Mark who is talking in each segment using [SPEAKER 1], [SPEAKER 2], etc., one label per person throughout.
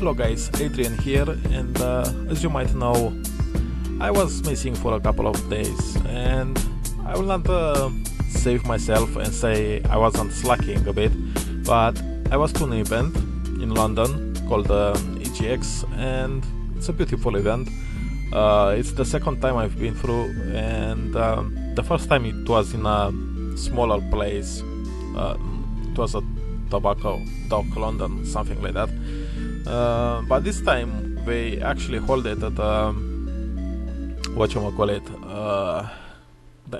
[SPEAKER 1] Hello guys, Adrian here, and as you might know, I was missing for a couple of days, and I will not save myself and say I wasn't slacking a bit, but I was to an event in London called EGX, and it's a beautiful event. It's the second time I've been through, and the first time it was in a smaller place. It was a Tobacco Dock, London, something like that. But this time they actually hold it at the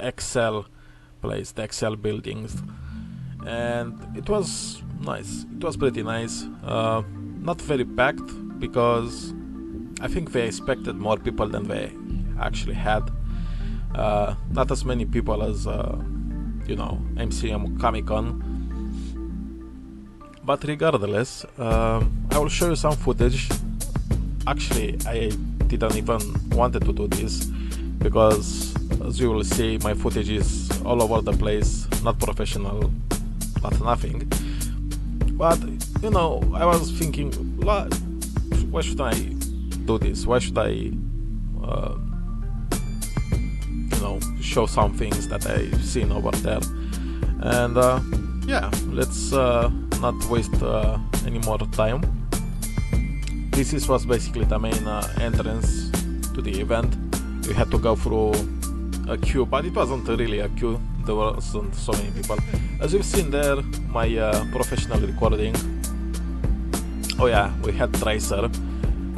[SPEAKER 1] Excel place, the Excel buildings, and it was nice. It was pretty nice. Not very packed because I think they expected more people than they actually had. Not as many people as MCM Comic Con. But regardless, I will show you some footage. Actually, I didn't even wanted to do this because, as you will see, my footage is all over the place, not professional, not nothing. But I was thinking, why should I do this? Why should I, show some things that I've seen over there? And yeah, let's not waste any more time. This was basically the main entrance to the event. We had to go through a queue, but it wasn't really a queue. There wasn't so many people. As you've seen there, my professional recording. Oh yeah, we had Tracer,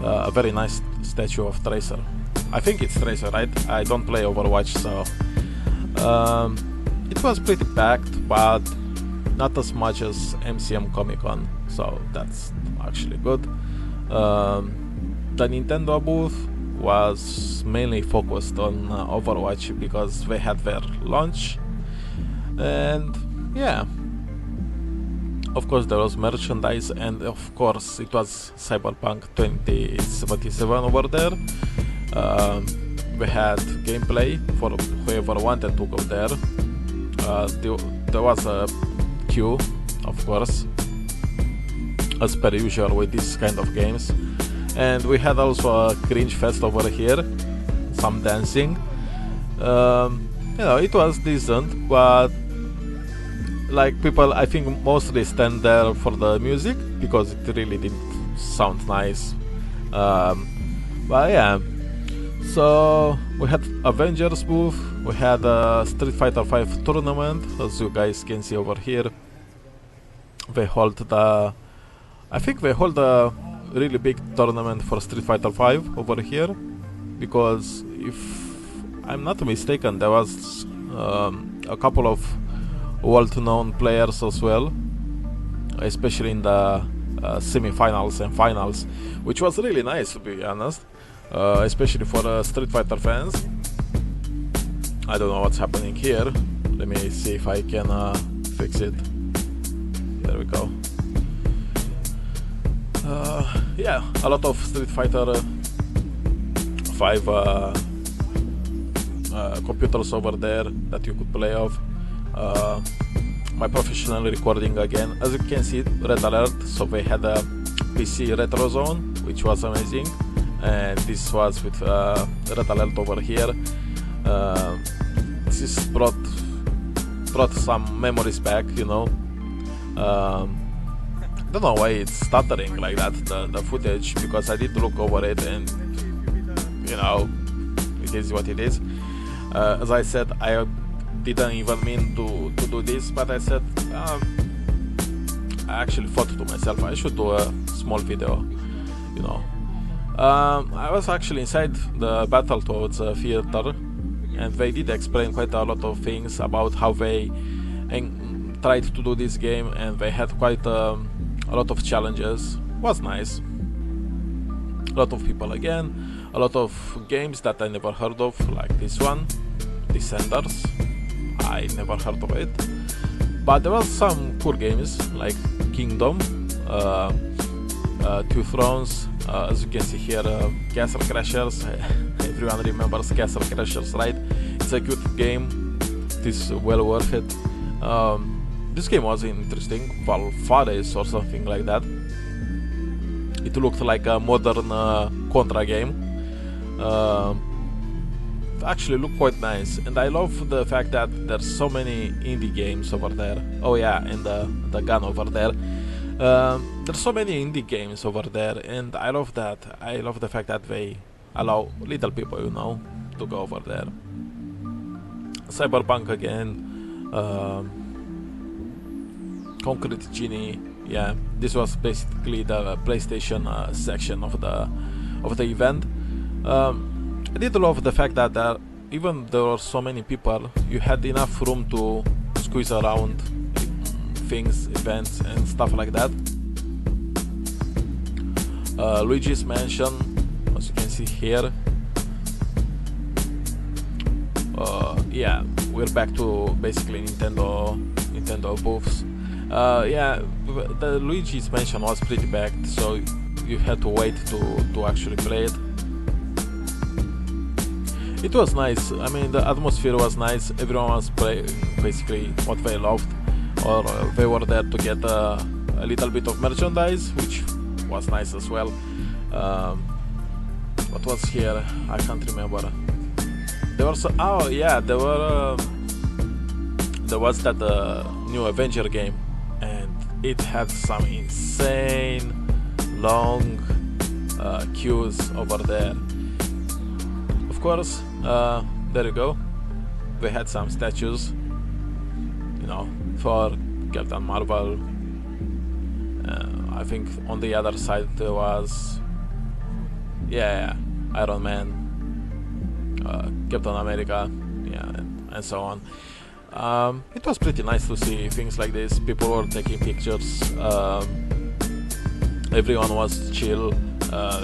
[SPEAKER 1] a very nice statue of Tracer. I think it's Tracer, right? I don't play Overwatch, so it was pretty packed, but not as much as MCM Comic Con, so that's actually good. The Nintendo booth was mainly focused on Overwatch because they had their launch, and yeah, of course there was merchandise, and of course it was Cyberpunk 2077 over there. We had gameplay for whoever wanted to go there. There was a queue, of course, as per usual with this kind of games, and we had also a cringe fest over here, some dancing. It was decent, but like people, I think mostly stand there for the music because it really didn't sound nice. But yeah, so we had Avengers booth, we had a Street Fighter 5 tournament, as you guys can see over here. They hold I think they hold a really big tournament for Street Fighter 5 over here, because if I'm not mistaken, there was a couple of world-known players as well, especially in the semi-finals and finals, which was really nice, to be honest, especially for Street Fighter fans. I don't know what's happening here. Let me see if I can fix it. There we go. Yeah, a lot of Street Fighter 5 computers over there that you could play off. My professional recording again, as you can see, Red Alert. So they had a PC Retro Zone, which was amazing, and this was with Red Alert over here. This brought some memories back, don't know why it's stuttering like that, the footage, because I did look over it, and it is what it is. As I said, I didn't even mean to do this, but I said I actually thought to myself I should do a small video. I was actually inside the Battletoads theater, and they did explain quite a lot of things about how they tried to do this game, and they had quite a lot of challenges. Was nice. A lot of people again, a lot of games that I never heard of, like this one, Descenders. I never heard of it, but there was some cool games like Kingdom, Two Thrones, as you can see here, Castle Crashers. Everyone remembers Castle Crashers, right? It's a good game. It is well worth it. This game was interesting, Valfares or something like that. It looked like a modern Contra game. Actually look quite nice, and I love the fact that there's so many indie games over there. Oh yeah, and the gun over there. There's so many indie games over there, and I love that. I love the fact that they allow little people, you know, to go over there. Cyberpunk again, Concrete Genie. Yeah, this was basically the PlayStation section of the event. I did love the fact that even there were so many people, you had enough room to squeeze around things, events, and stuff like that. Luigi's Mansion, as you can see here. Yeah, we're back to basically Nintendo booths. Yeah, the Luigi's Mansion was pretty packed, so you had to wait to actually play it. It was nice. I mean, the atmosphere was nice. Everyone was playing basically what they loved, or they were there to get a little bit of merchandise, which was nice as well. What was here? I can't remember. There was oh yeah, there was that new Avenger game, and it had some insane long queues over there. Of course, there you go. They had some statues, you know, for Captain Marvel. I think on the other side there was, yeah, Iron Man, Captain America, yeah, and so on. It was pretty nice to see things like this. People were taking pictures. Everyone was chill,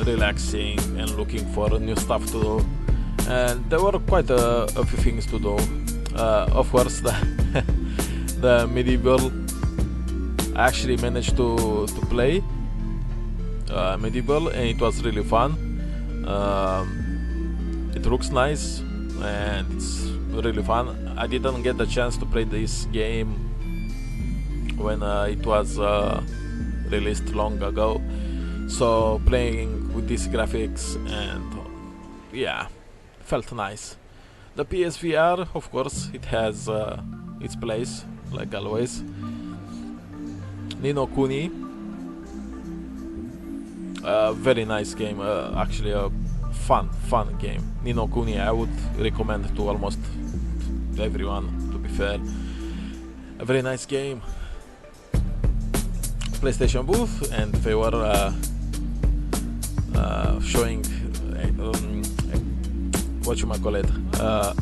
[SPEAKER 1] relaxing, and looking for new stuff to do. And there were quite a few things to do. Of course, the medieval. I actually managed to play medieval, and it was really fun. It looks nice, and it's really fun. I didn't get the chance to play this game when it was released long ago. So playing with these graphics, and yeah, felt nice. The PSVR, of course, it has its place, like always. Ni no Kuni, very nice game, actually a fun game. Ni no Kuni I would recommend to almost everyone, to be fair. A very nice game. PlayStation booth, and they were showing what you might call it,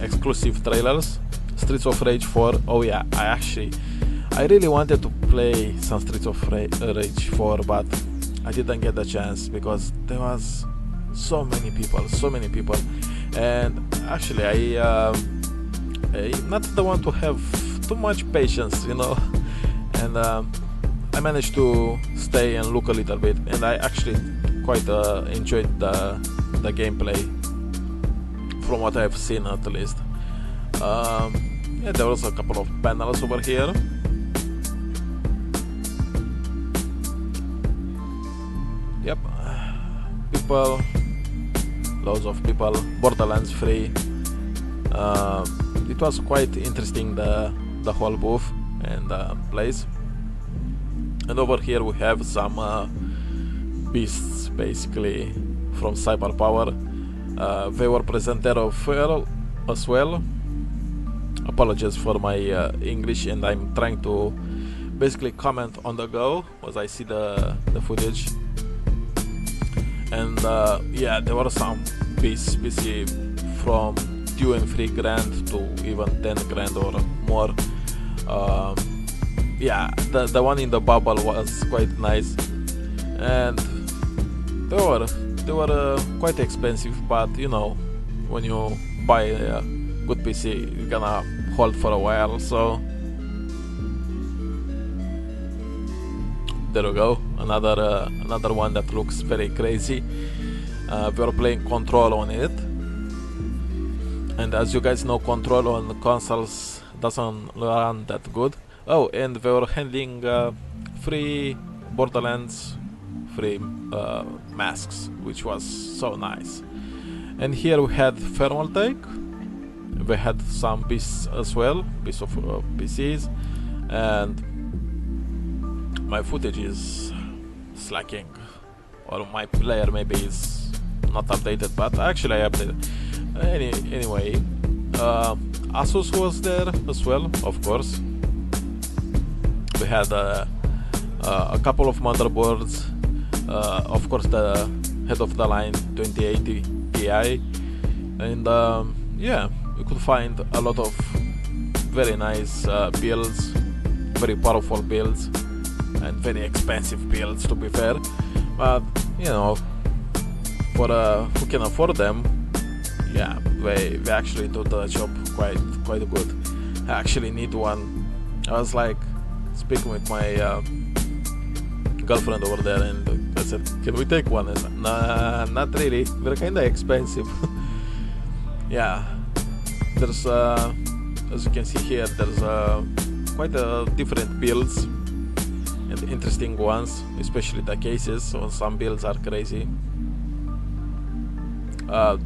[SPEAKER 1] exclusive trailers. Streets of Rage 4. Oh yeah, I really wanted to play some Streets of Rage 4, but I didn't get the chance because there was so many people, and actually I'm not the one to have too much patience, you know, and I managed to stay and look a little bit, and I actually quite enjoyed the gameplay from what I've seen, at least. Yeah, there was a couple of panels over here. Yep, people, loads of people. Borderlands 3. It was quite interesting, the whole booth and place. And over here we have some beasts, basically, from Cyberpower. They were presented as well. Apologies for my English, and I'm trying to basically comment on the go as I see the footage. And yeah, there were some beasts from 2 and 3 grand to even 10 grand or more. Yeah, the one in the bubble was quite nice, and they were quite expensive, but you know, when you buy a good PC, you're gonna hold for a while. So there we go, another one that looks very crazy. We're playing Control on it, and as you guys know, Control on consoles doesn't run that good. Oh, and they were handling free Borderlands free masks, which was so nice. And here we had thermal take. We had some beasts as well, beasts of PCs, and my footage is slacking, or my player maybe is not updated, but actually I updated. Anyway, Asus was there as well, of course. We had a couple of motherboards, of course the head of the line 2080 Ti, and yeah, we could find a lot of very nice builds, very powerful builds, and very expensive builds, to be fair. But you know, for who can afford them, yeah, we actually do the job quite good. I actually need one. I was like speaking with my girlfriend over there, and I said, "Can we take one?" I said, "Nah, not really. They're kinda expensive." Yeah, there's as you can see here, there's quite different builds and interesting ones, especially the cases. So some builds are crazy.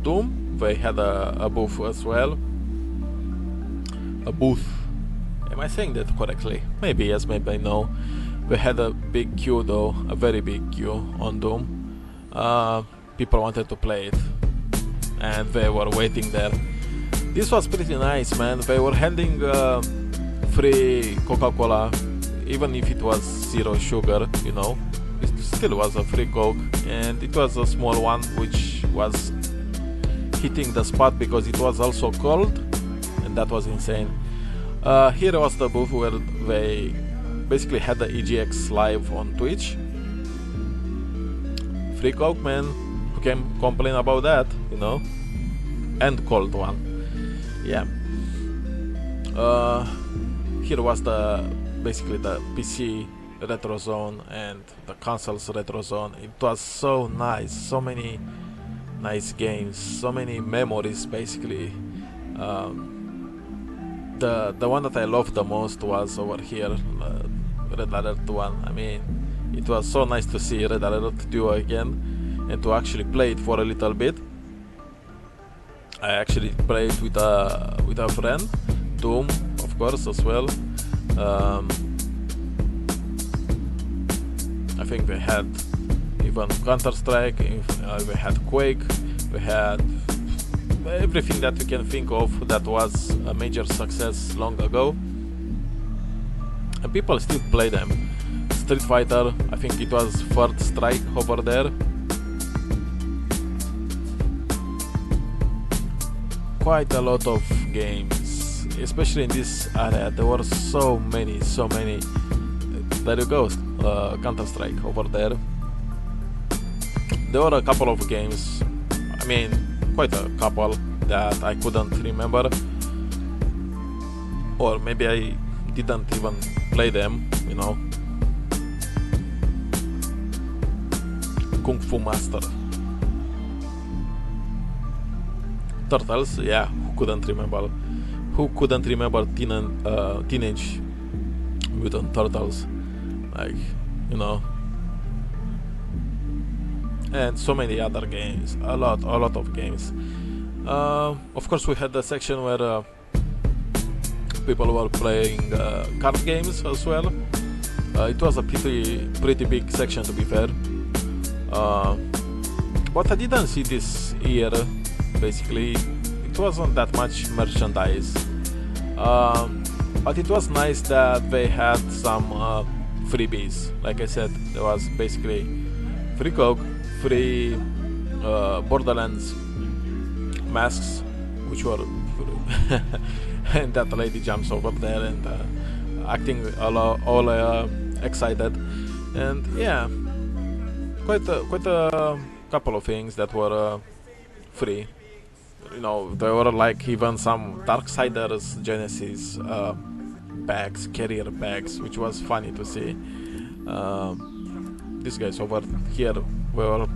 [SPEAKER 1] Doom, they had a booth as well. A booth. Am I saying that correctly? Maybe yes, maybe no. We had a big queue though, a very big queue on Doom. People wanted to play it, and they were waiting there. This was pretty nice, man. They were handing free Coca-Cola, even if it was 0 sugar, you know. It still was a free Coke, and it was a small one, which was hitting the spot because it was also cold, and that was insane. Here was the booth where they basically had the EGX live on Twitch. Free Coke, man. Who can complain about that, you know? And cold one. Yeah. Here was basically the PC retro zone and the consoles retro zone. It was so nice, so many nice games, so many memories basically. The one that I loved the most was over here, Red Alert 1. I mean, it was so nice to see Red Alert 2 again and to actually play it for a little bit. I actually played with a friend, Doom, of course, as well. I think we had even Counter-Strike, we had Quake, we had everything that we can think of that was a major success long ago, and people still play them. Street Fighter, I think it was Third Strike over there. Quite a lot of games, especially in this area. There were so many. There you go, Counter-Strike over there. There were a couple of games, I mean, quite a couple that I couldn't remember, or maybe I didn't even play them, you know. Kung Fu Master, Turtles, yeah, who couldn't remember? Who couldn't remember Teenage Mutant Turtles? Like, you know. And so many other games, a lot of games. Of course, we had the section where people were playing card games as well. It was a pretty big section, to be fair. But I didn't see this year. Basically, it wasn't that much merchandise. But it was nice that they had some freebies. Like I said, there was basically free Coke, free Borderlands masks, which were and that lady jumps over there and acting all excited, and yeah, quite a couple of things that were free. You know, there were like even some Darksiders Genesis bags, carrier bags, which was funny to see. These guys over here were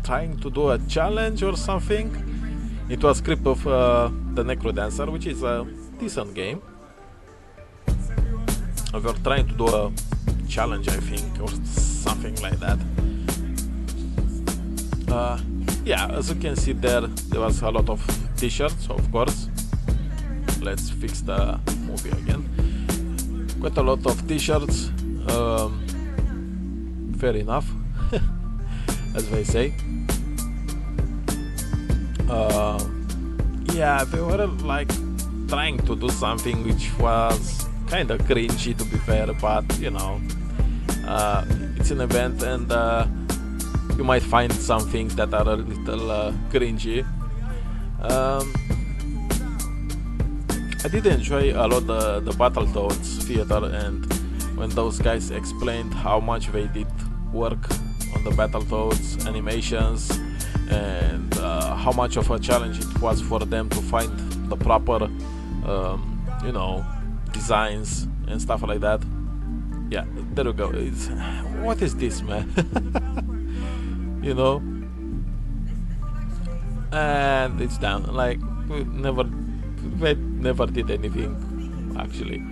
[SPEAKER 1] trying to do a challenge or something. It was Crypt of the Necrodancer, which is a decent game. We were trying to do a challenge, I think, or something like that. Yeah, as you can see there was a lot of t-shirts, of course. Let's fix the movie again. Quite a lot of t-shirts. Fair enough, as they say. Yeah, they were like trying to do something which was kind of cringy, to be fair, but you know, it's an event, and you might find some things that are a little cringy. I did enjoy a lot the Battletoads theater, and when those guys explained how much they did work on the Battletoads animations, and how much of a challenge it was for them to find the proper you know, designs and stuff like that. Yeah, there we go. What is this, man? You know, and it's down. Like we never did anything actually.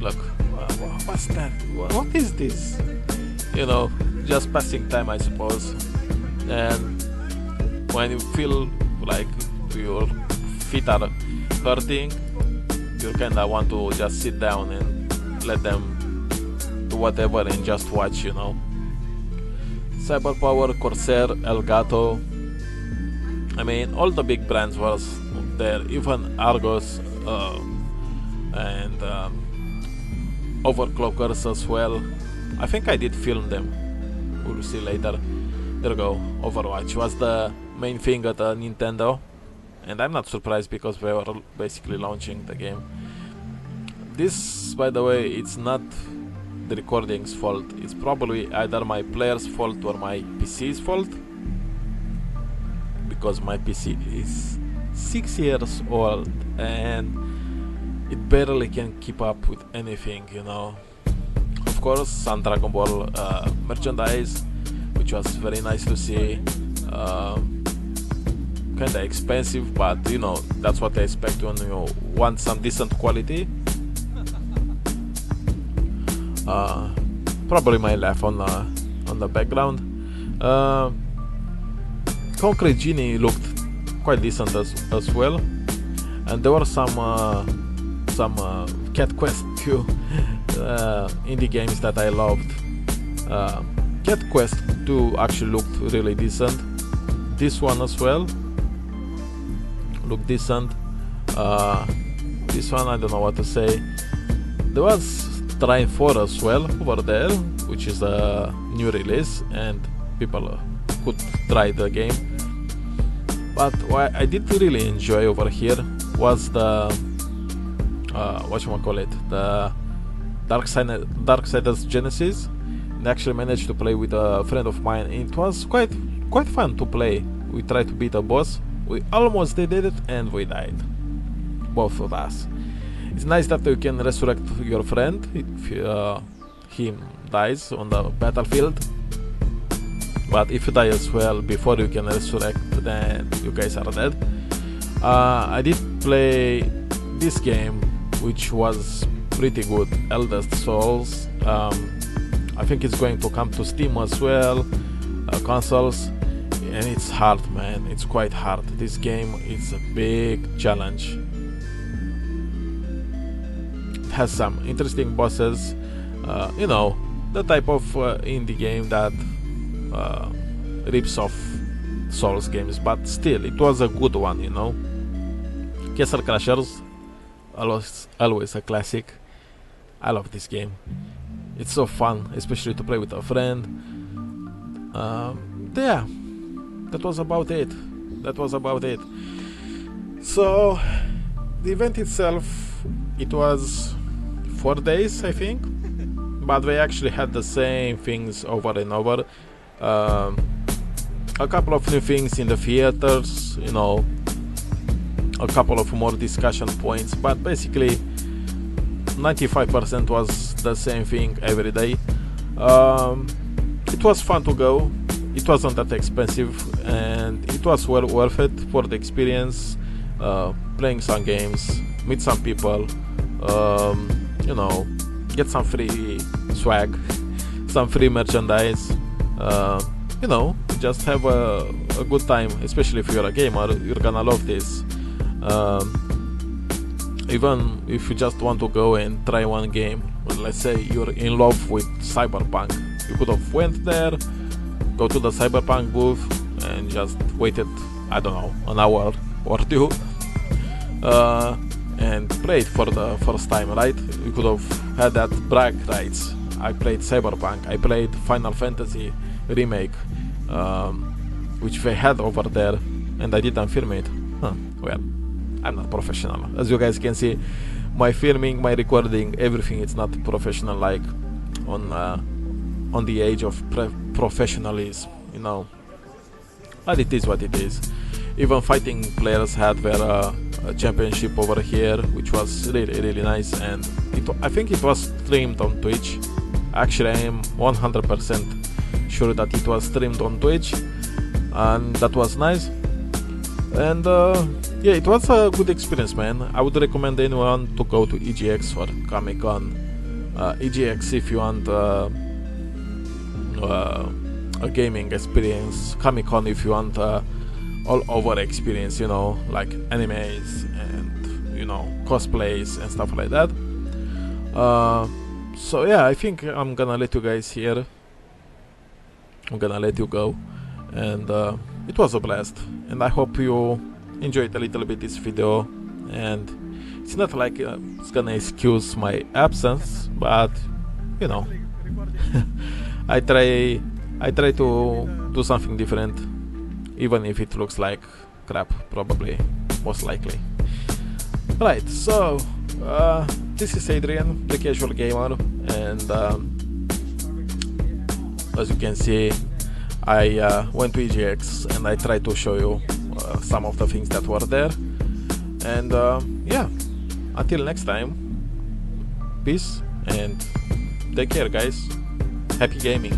[SPEAKER 1] Look, what's that? What is this? You know, just passing time, I suppose. And when you feel like your feet are hurting, you kinda want to just sit down and let them do whatever and just watch, you know. Cyberpower, Corsair, Elgato. I mean, all the big brands was there, even Argos and Overclockers as well. I think I did film them. We'll see later. There we go. Overwatch was the main thing at Nintendo, and I'm not surprised because they were basically launching the game. This, by the way, it's not the recording's fault. It's probably either my player's fault or my PC's fault, because my PC is 6 years old and it barely can keep up with anything, you know. Of course, some Dragon Ball merchandise, which was very nice to see. Kinda expensive, but you know, that's what I expect when you want some decent quality. Probably my laugh on the background. Concrete Genie looked quite decent as well, and there were some Cat Quest 2 indie games that I loved. Cat Quest 2 actually looked really decent. This one as well looked decent. This one, I don't know what to say. There was Try 4 as well over there, which is a new release, and people could try the game. But what I did really enjoy over here was the whatchamacallit, the Darksiders Genesis. And I actually managed to play with a friend of mine. It was quite fun to play. We tried to beat a boss. We almost did it, and we died, both of us. It's nice that you can resurrect your friend if he dies on the battlefield. But if you die as well before you can resurrect, then you guys are dead. I did play this game, which was pretty good, Eldest Souls. I think it's going to come to Steam as well, consoles, and it's hard, man. It's quite hard. This game is a big challenge. It has some interesting bosses, you know, the type of indie game that rips off Souls games, but still, it was a good one, you know. Castle Crashers, always a classic. I love this game. It's so fun, especially to play with a friend. Yeah, that was about it. So, the event itself, it was 4 days, I think, but they actually had the same things over and over. A couple of new things in the theaters, you know, a couple of more discussion points, but basically 95% was the same thing every day. It was fun to go. It wasn't that expensive, and it was well worth it for the experience. Playing some games, meet some people, you know, get some free swag, some free merchandise. uh, you know, just have a good time. Especially if you're a gamer, you're gonna love this. Even if you just want to go and try one game, well, let's say you're in love with Cyberpunk, you could have went there, go to the Cyberpunk booth and just waited, I don't know, an hour or two, and played for the first time, right? You could have had that brag rights. I played Cyberpunk, I played Final Fantasy Remake, which they had over there, and I didn't film it. Well, I'm not professional. As you guys can see, my filming, my recording, everything, it's not professional like on the age of professionalism, you know. But it is what it is. Even fighting players had their championship over here, which was really nice, and I think it was streamed on Twitch. Actually, I am 100% sure that it was streamed on Twitch, and that was nice. And yeah, it was a good experience, man. I would recommend anyone to go to EGX for Comic-Con. EGX if you want a gaming experience, Comic-Con if you want all-over experience, you know, like animes and, you know, cosplays and stuff like that. So yeah, I think I'm gonna let you guys here. I'm gonna let you go, and it was a blast, and I hope you enjoyed a little bit this video. And it's not like it's gonna excuse my absence, but you know, I try to do something different, even if it looks like crap, probably, most likely. Right, so this is Adrian, the casual gamer, and as you can see, I went to EGX and I tried to show you some of the things that were there. And yeah, until next time, peace and take care, guys. Happy gaming.